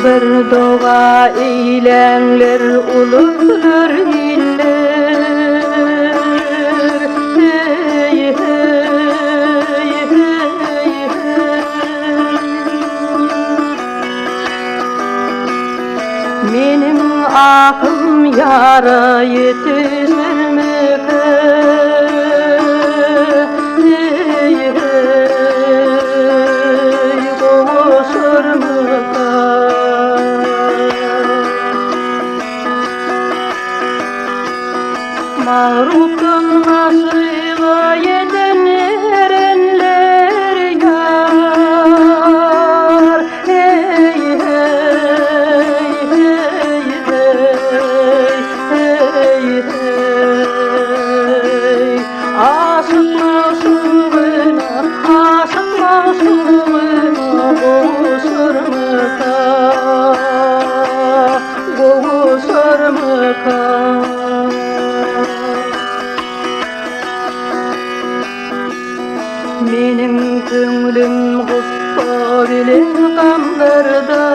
Bir doğa eylenler uludur iller. Hey, hey, hey, hey. Menim ahım yara yetişir mi kız? Hey, hey, kovuşur mu kız? Mağruptan nasıba yeden erenler yar. Hey, hey, hey, hey, hey, hey. Aşık masumuna, aşık masumuna kovuşur mu kız? Kovuşur mu kız? Menim köngülüm kutsa bilen kamlarda.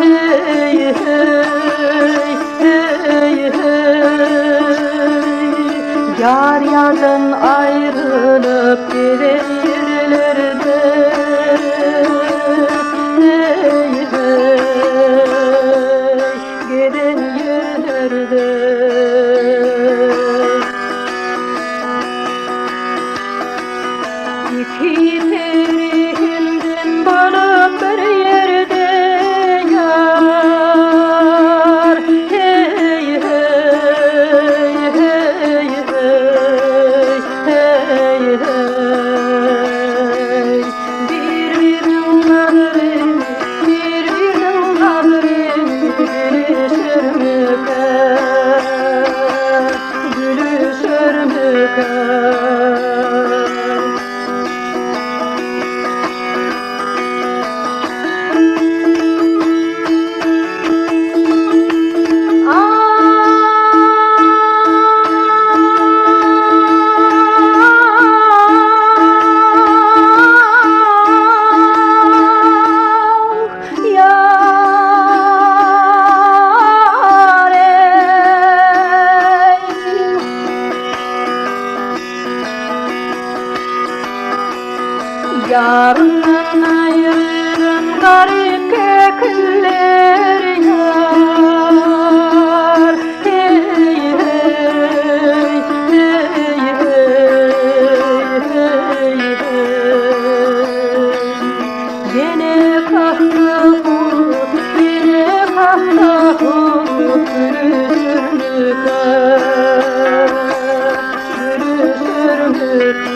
Hey, hey, hey, hey. Yar yardan ayrılıp giden yerlerde. Hey, hey, giden yerlerde. İki terihimden balıp bir yerde yar. Hey, hey, hey, hey, hey, hey. Birbirinin kadrini, birbirinin kadrini gülüşür mü kız? Gülüşür mü kız? Yarından ayrılan garip kekiller yar. Hey, hey, hey, hey, hey, hey. Yine kalktı umut, yine kalktı umut. Gülüşür mü kız? Gülüşür mü kız?